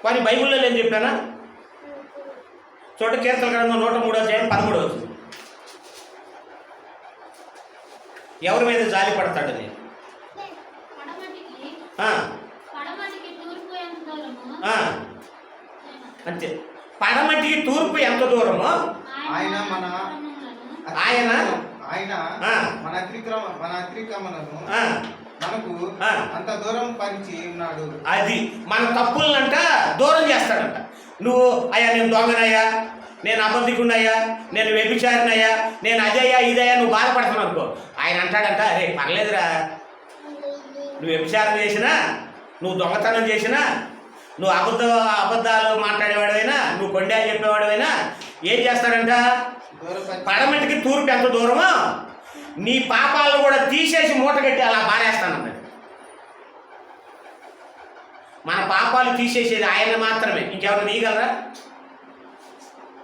కానీ బైబిల్లో నేను చెప్పానా? చోట కీర్తన గ్రంథం 103వ అధ్యాయం 13వ వచనం. ఎవరి మీద జాలి పడతాడని అంతే. పడమటికి తూర్పు ఎంత దూరమో ఆయన మన అతిక్రమణను మనకు అంత దూరం పరిచి ఉన్నాడు. అది మన తప్పులనంట దూరం చేస్తాడంట. నువ్వు అయ్యా నేను దొంగనయ్యా, నేను అబద్ధికున్నయ్యా, నేను వ్యభిచారినయ్యా, నేను అదయ్యా ఇదయ్యా నువ్వు బాధపడతావు అనుకో, ఆయన అంటాడంట, అరే పర్లేదురా, నువ్వు వ్యభిచారం చేసినా, నువ్వు దొంగతనం చేసినా, నువ్వు అబద్ధాలు మాట్లాడేవాడైనా, నువ్వు కొండాలు చెప్పేవాడైనా ఏం చేస్తాడంట? పడమటికి తూర్పు ఎంత దూరమో నీ పాపాలను కూడా తీసేసి మూటగట్టి అలా బారేస్తానన్నాడు. మన పాపాలు తీసేసేది ఆయన మాత్రమే, ఇంకెవరు తీయగలరా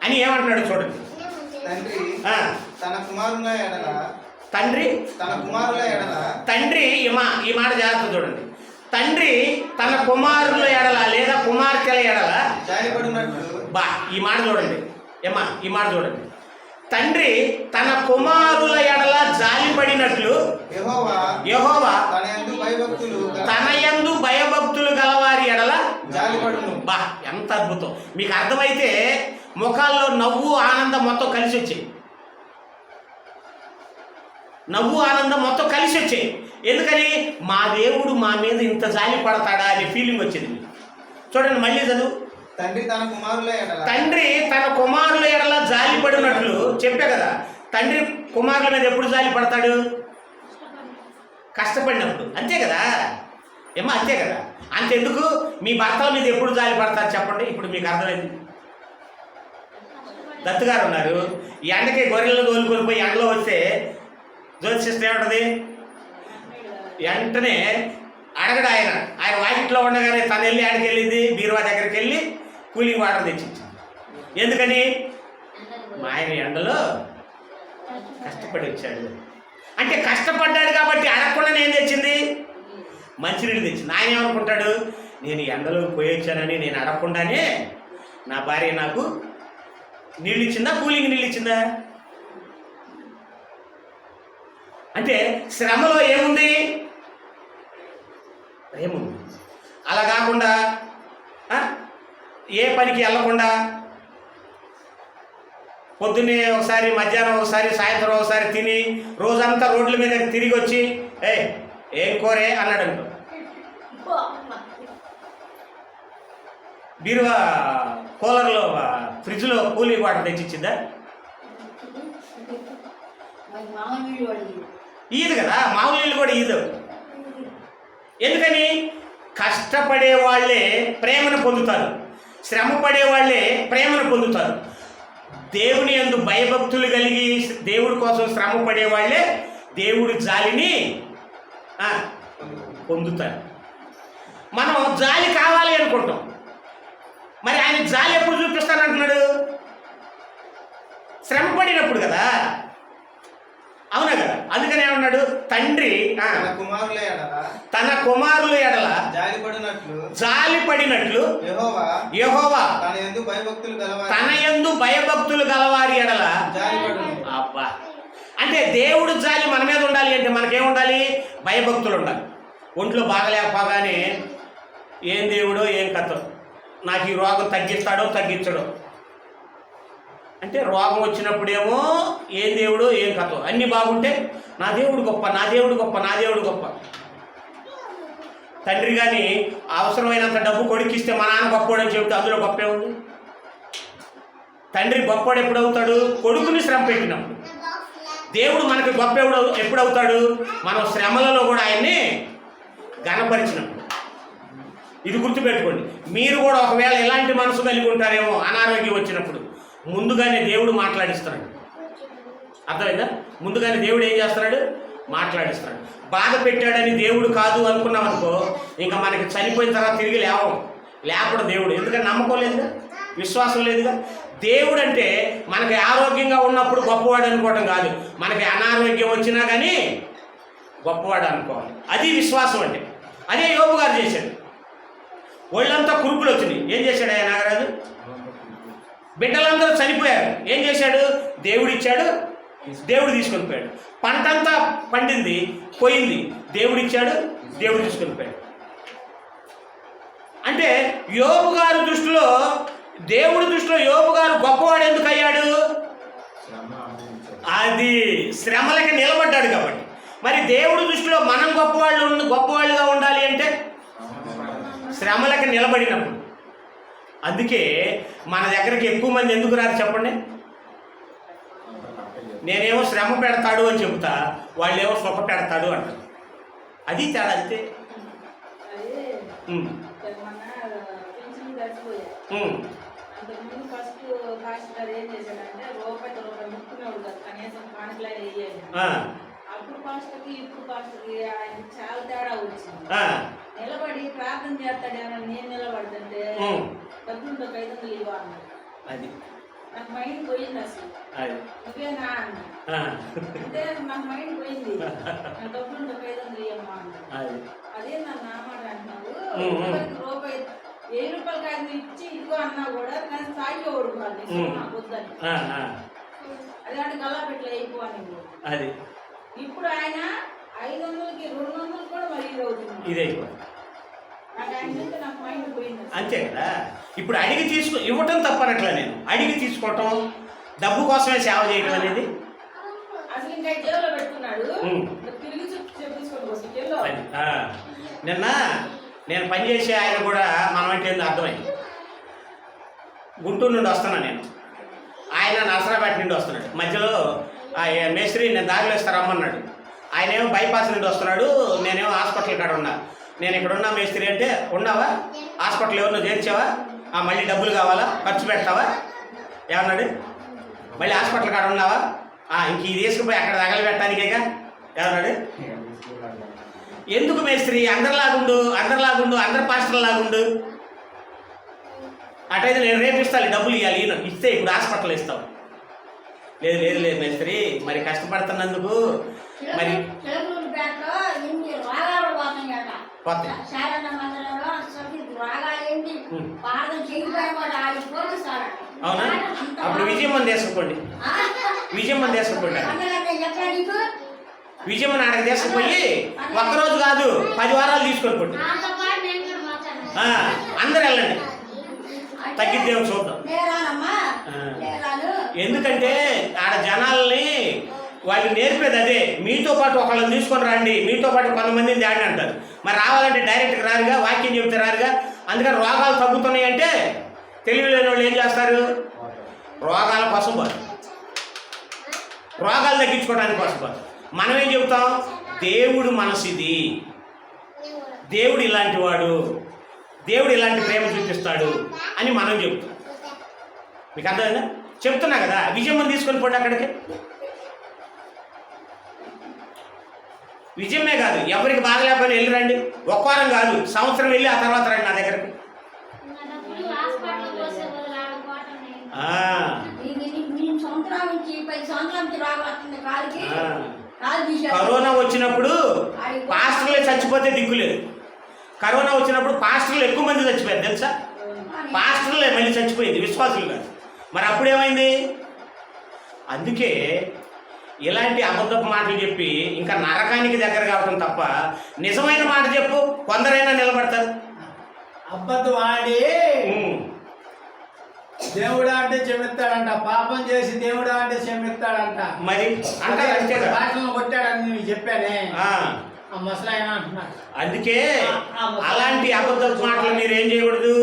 అని ఏమంటున్నాడు చూడండి. తండ్రి తన కుమారుల ఎడల తండ్రి ఈ మాట జాగ్రత్త చూడండి. తండ్రి తన కుమారుల ఎడల లేదా కుమార్తెల ఎడల బా ఈ మాట చూడండి ఈ మాట చూడండి. తండ్రి తన కుమారుల ఎడల జాలిపడినట్లు యెహోవా తన యందు భయభక్తులు గలవారి ఎడల జాలిపడును. బా ఎంత అద్భుతం! మీకు అర్థమైతే ముఖాల్లో నవ్వు ఆనందం మొత్తం కలిసి వచ్చాయి. నవ్వు ఆనందం మొత్తం కలిసి వచ్చాయి. ఎందుకని? మా దేవుడు మా మీద ఇంత జాలి పడతాడా అనే ఫీలింగ్ వచ్చింది. చూడండి మళ్ళీ చదువు. తండ్రి తన కుమారుల ఎడల జాలి పడినట్లు చెప్పే కదా. తండ్రి కుమారుల మీద ఎప్పుడు జాలి పడతాడు? కష్టపడినప్పుడు. అంతే కదా అంతే కదా. అంతెందుకు మీ భర్తల మీద ఎప్పుడు జాలి పడతారు చెప్పండి. ఇప్పుడు మీకు అర్థమైంది. దత్తుగారు ఉన్నారు, ఎండకి గొర్రెలను తోలుకొని పోయి ఎండలో వస్తే జ్యోతిషిస్తే ఏముంటుంది? వెంటనే అడగడు ఆయన వాకిట్లో ఉండగానే తను వెళ్ళి ఆడికి వెళ్ళింది బీరువా దగ్గరికి వెళ్ళి కూలింగ్ వాటర్ తెచ్చింది. ఎందుకని? మా ఆయన ఎండలో కష్టపడి వచ్చాడు. అంటే కష్టపడ్డాడు కాబట్టి అడగకుండా నేను తెచ్చింది మంచినీళ్ళు తెచ్చింది. ఆయన ఏమనుకుంటాడు? నేను ఎండలో పోయి వచ్చానని నేను అడగకుండానే నా భార్య నాకు నీళ్ళు ఇచ్చిందా, కూలింగ్ నీళ్ళు ఇచ్చిందా? అంటే శ్రమలో ఏముంది? ప్రేమ ఉంది. అలా కాకుండా ఏ పనికి వెళ్ళకుండా పొద్దున్నే ఒకసారి, మధ్యాహ్నం ఒకసారి, సాయంత్రం ఒకసారి తిని రోజంతా రోడ్ల మీద తిరిగి వచ్చి ఏం కోరే అన్నాడు అనుకో, బీరువా కూలర్లో ఫ్రిడ్జ్లో కూలింగ్ వాటర్ తెచ్చిచ్చిందా? ఈదు కదా, మామూలు నీళ్ళు కూడా ఈదు. ఎందుకని? కష్టపడే వాళ్ళే ప్రేమను పొందుతారు, శ్రమ పడే వాళ్ళే ప్రేమను పొందుతారు. దేవుని యందు భయభక్తులు కలిగి దేవుడి కోసం శ్రమ పడే వాళ్ళే దేవుడి జాలిని పొందుతారు. మనం జాలి కావాలి అనుకుంటాం, మరి ఆయన జాలి ఎప్పుడు చూపిస్తానంటున్నాడు? శ్రమ పడినప్పుడు కదా, అవునా కదా? అందుకని ఏమన్నాడు? తండ్రి తన కుమారుల ఎడల జాలి పడినట్లు యెహోవా తన యందు భయభక్తులు గలవారి ఎడల. అబ్బా, అంటే దేవుడు జాలి మన మీద ఉండాలి అంటే మనకేముండాలి? భయభక్తులు ఉండాలి. ఒంట్లో బాగలేకపోగానే ఏం దేవుడో ఏం కథో, నాకు ఈ రోగం తగ్గిస్తాడో తగ్గించడో అంటే, రోగం వచ్చినప్పుడేమో ఏం దేవుడు ఏం కథో, అన్నీ బాగుంటే నా దేవుడు గొప్ప, నా దేవుడు గొప్ప, నా దేవుడు గొప్ప. తండ్రి కానీ అవసరమైనంత డబ్బు కొడుకిస్తే మా నాన్న గొప్పోడని చెబితే అందులో గొప్పే ఉంది. తండ్రి గొప్పోడు ఎప్పుడవుతాడు? కొడుకుని శ్రమ పెట్టినప్పుడు. దేవుడు మనకి గొప్ప ఎప్పుడవుతాడు? మనం శ్రమలలో కూడా ఆయన్ని ఘనపరిచినప్పుడు. ఇది గుర్తుపెట్టుకోండి. మీరు కూడా ఒకవేళ ఎలాంటి మనసు కలిగి ఉంటారేమో అనారోగ్యం వచ్చినప్పుడు, ముందుగానే దేవుడు మాట్లాడిస్తున్నాడు. అర్థమైందా? ముందుగానే దేవుడు ఏం చేస్తున్నాడు? మాట్లాడిస్తున్నాడు. బాధ పెట్టాడని దేవుడు కాదు అనుకున్నాం అనుకో, ఇంకా మనకి చనిపోయిన తర్వాత తిరిగి లేకుండా దేవుడు. ఎందుకంటే నమ్మకం లేదుగా, విశ్వాసం లేదుగా. దేవుడు అంటే మనకి ఆరోగ్యంగా ఉన్నప్పుడు గొప్పవాడు అనుకోవటం కాదు, మనకి అనారోగ్యం వచ్చినా కానీ గొప్పవాడు అనుకోవాలి. అది విశ్వాసం అంటే. అదే యోబు గారు చేశాడు. ఒళ్ళంతా కురుపులు వచ్చినాయి. ఏం చేశాడు ఆయన నాగరాజు? బిడ్డలందరూ చనిపోయారు. ఏం చేశాడు? దేవుడు ఇచ్చాడు, దేవుడు తీసుకొని పోయాడు. పంట అంతా పండింది, పోయింది, దేవుడు ఇచ్చాడు, దేవుడు తీసుకొని పోయాడు. అంటే యోబు గారి దృష్టిలో, దేవుడి దృష్టిలో యోబు గారు గొప్పవాడు ఎందుకు అయ్యాడు? అది శ్రమలకి నిలబడ్డాడు కాబట్టి. మరి దేవుడి దృష్టిలో మనం గొప్పవాళ్ళుగా ఉండాలి అంటే శ్రమలకి నిలబడినప్పుడు. అందుకే మన దగ్గరికి ఎక్కువ మంది ఎందుకు రారు చెప్పండి? నేనేమో శ్రమ పెడతాడు అని చెబుతా, వాళ్ళేమో సుఖ పెడతాడు అంటారు. అది తేడా. అంతే. నిలబడి ప్రార్థన చేస్తాడేమో, నేను నిలబడుతుంటే డబ్బులు 500 ఇవ్వ అన్నాడు. అది నాకు మైండ్ పోయింది. అసలు నువ్వేనా అన్న అంటే నాకు మైండ్ పోయింది. నాకు డబ్బులు 500 ఇవ్వమ్మా అన్నాడు. అదే నన్ను నామాట అంటున్నావు, రూపాయి 1000 రూపాయలు కాదు ఇచ్చి ఇదిగో అన్నా కూడా కానీ స్థాయిలో ఓడుకోవాలి నాకు వద్దని. అదే అంటే గల్లా పెట్టి అయిపోవాలి. అది ఇప్పుడు ఆయన 500కి 200 కూడా మరి ఇదే అంతే కదా. ఇప్పుడు అడిగి ఇవ్వటం తప్పనట్లా, నేను అడిగి తీసుకోవటం, డబ్బు కోసమే సేవ చేయటం అనేది. నిన్న నేను పనిచేసే ఆయన కూడా మనం అంటే ఏందో అర్థమైంది. గుంటూరు నుండి వస్తున్నాను నేను, ఆయన నరసరాపేట నుండి వస్తున్నాడు. మధ్యలో మేస్త్రి నేను దారిలో ఇస్తా రమ్మన్నాడు. ఆయన ఏమో బైపాస్ నుండి వస్తున్నాడు, నేనేమో హాస్పిటల్ కాడ ఉన్నా. నేను ఇక్కడ ఉన్నా మేస్త్రి అంటే, ఉన్నావా హాస్పిటల్ ఎవరినో చేర్చావా, మళ్ళీ డబ్బులు కావాలా, ఖర్చు పెడతావా ఏమన్నాడు? మళ్ళీ హాస్పిటల్ కాడ ఉన్నావా, ఇంక ఇది తీసుకుపోయి అక్కడ తగలబెట్టడానికేగా ఏమన్నాడు? ఎందుకు మేస్త్రి అందరిలాగుండు అందరి పాస్టర్లాగుండు, అటైతే నేను రేపు ఇస్తాను డబ్బులు ఇవ్వాలి, ఇస్తే ఇప్పుడు హాస్పిటల్ ఇస్తావు. లేదు మేస్త్రి, మరి కష్టపడుతున్నందుకు మరి అవునా? అప్పుడు విజయమ్మని తీసుకుపోండి, విజయమ్మని ఆడకి తీసుకుపోయి ఒక్కరోజు కాదు 10 వారాలు తీసుకొని పోండి. అందరు వెళ్ళండి. తగ్గిద్దేమో చూద్దాం. లేరానమ్మా ఆ. లేరాను. ఎందుకంటే ఆడ జనాల్ని వాళ్ళు నేర్పేది అదే, మీతో పాటు ఒకళ్ళని తీసుకొని రండి, మీతో పాటు కొంతమందిని దాడి అంటారు. మరి రావాలంటే డైరెక్ట్గా రారుగా, వాక్యం చెబితే రారుగా. అందుకని రోగాలు తగ్గుతున్నాయి అంటే తెలివిలేని వాళ్ళు ఏం చేస్తారు? రోగాల కోసం పోతారు, రోగాలు తగ్గించుకోవడానికి కోసం పోతారు. మనం ఏం చెబుతాం? దేవుడు మనసిది, దేవుడు ఇలాంటి వాడు, దేవుడు ఇలాంటి ప్రేమ చూపిస్తాడు అని మనం చెబుతాం. మీకు అర్థమైందా? చెప్తున్నా కదా, విజయం తీసుకొని పోండి అక్కడికి. విజయమే కాదు, ఎవరికి బాగలేకపోయినా వెళ్ళి రండి. ఒక్క వారం కాదు, సంవత్సరం వెళ్ళి ఆ తర్వాత రండి నా దగ్గరికి. నేను సంవత్సరం నుంచి 10 సంవత్సరాల నుంచి రాబోతుంది కాలికి. కాలు తీశారు. కరోనా వచ్చినప్పుడు పాస్టర్లే చచ్చిపోతే దిక్కులేదు. కరోనా వచ్చినప్పుడు పాస్టర్లు ఎక్కువ మంది చచ్చిపోయారు తెలుసా? పాస్టర్లే మళ్ళీ చచ్చిపోయింది, విశ్వాసులు కాదు. మరి అప్పుడేమైంది? అందుకే ఇలాంటి అబద్ధపు మాటలు చెప్పి ఇంకా నరకానికి దగ్గర కావటం తప్ప నిజమైన మాట చెప్పు, కొందరైనా నిలబడతారు. అబద్ధం ఆడి దేవుడు అంటే క్షమిస్తాడంట, పాపం చేసి దేవుడు అంటే క్షమిస్తాడంట. మరి అంటే భాషను కొట్టాడని నేను చెప్పానే ఆ ముసలాయన అంటున్నాడు. అందుకే అలాంటి అబద్ధపు మాటలు మీరు ఏం చేయకూడదు,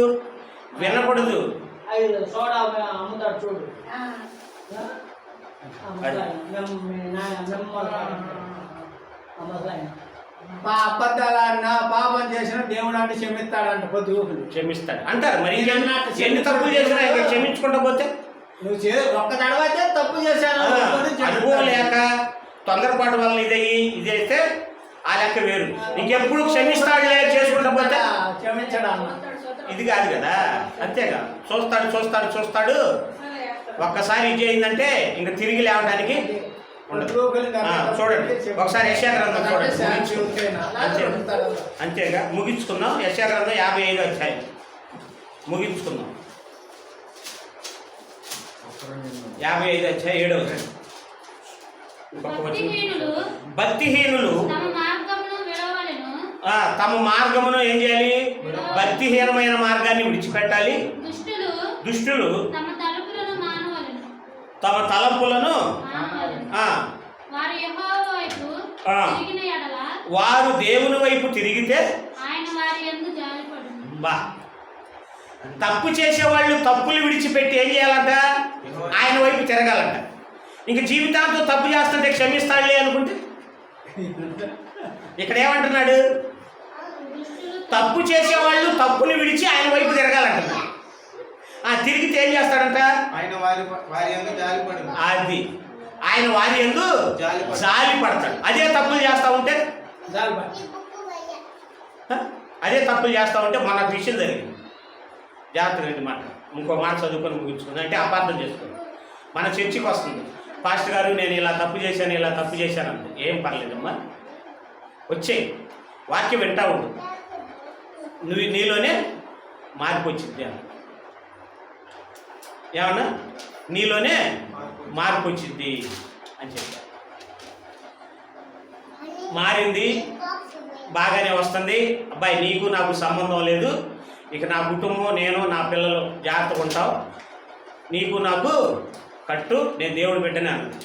వినకూడదు. సోడా అమ్ముతాడు చూడు, అబద్ధాలన్నా పాపం చేసిన దేవుడు అంటే క్షమిస్తాడంట. పొద్దు క్షమిస్తాడు అంటారు. మరి ఎన్ని తప్పులు చేసినా ఇంకా క్షమించుకుంటా పోతే నువ్వు ఒక్క తడవ అయితే తప్పు చేశాను అనుభవం లేక తొందరపాటు వల్ల ఇది అయితే ఆ లెక్క వేరు. ఇంకెప్పుడు క్షమిస్తాడులే చేసుకుంటా పోతే క్షమించడా ఇది కాదు కదా. అంతేగా, చూస్తాడు చూస్తాడు చూస్తాడు, ఒక్కసారి ఇది అయిందంటే ఇంకా తిరిగి లేవడానికి ఉండదు. చూడండి ఒకసారి యెషయా గ్రంథం చూడండి. అంతేగా ముగించుకుందాం. యెషయా గ్రంథం 55వ అధ్యాయం ముగించుకుందాం. 55వ అధ్యాయం 7వ వచనం. భక్తిహీనులు తమ మార్గమును ఏం చేయాలి? భక్తిహీనమైన మార్గాన్ని విడిచిపెట్టాలి. దుష్టులు తమ తలంపులను వారు దేవుని వైపు తిరిగితే బా. తప్పు చేసేవాళ్ళు తప్పులు విడిచిపెట్టి ఏం చేయాలంట? ఆయన వైపు తిరగాలంట. ఇంక జీవితాంతం తప్పు చేస్తుంటే క్షమిస్తాడులే అనుకుంటే ఇక్కడ ఏమంటున్నాడు? తప్పు చేసేవాళ్ళు తప్పుని విడిచి ఆయన వైపు తిరగాలంటున్నాడు. తిరిగితే ఏం చేస్తాడంట? ఆయన వారి యందు జాలిపడును. అది ఆయన వారి యందు జాలి పడతాడు. అదే తప్పులు చేస్తా ఉంటే మన విషయం జరిగింది. జాగ్రత్తగా మాట, ఇంకో మాట చదువుకొని ముగించుకుంది అంటే అపార్థం చేసుకోండి. మన చర్చికి వస్తుంది, పాస్టర్ గారు నేను ఇలా తప్పు చేశాను అంటే ఏం పర్లేదమ్మా, వచ్చే వాక్యం వింటా ఉండు, నీలోనే మార్పు వచ్చింది. ఏమన్నా నీలోనే మార్పు వచ్చింది అని చెప్పారు. మారింది, బాగానే వస్తుంది. అబ్బాయి నీకు నాకు సంబంధం లేదు, ఇక నా కుటుంబం నేను నా పిల్లలు జాగ్రత్తగా ఉంటావు, నీకు నాకు కట్టు, నేను దేవుడు బిడ్డనే అన్నది.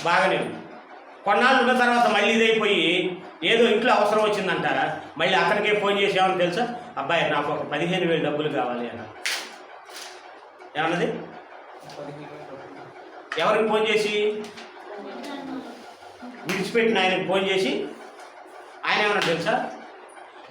బాగానే ఉంది. కొన్నాళ్ళు ఉన్న తర్వాత మళ్ళీ ఇదైపోయి ఏదో ఇంట్లో అవసరం వచ్చిందంటారా, మళ్ళీ అతనికే ఫోన్ చేసామని తెలుసా, అబ్బాయి నాకు ఒక 15,000 డబ్బులు కావాలి అన్న. ఏమన్నది? ఎవరికి ఫోన్ చేసి? విడిచిపెట్టిన ఆయనకి ఫోన్ చేసి ఆయన ఏమన్నా తెలుసా,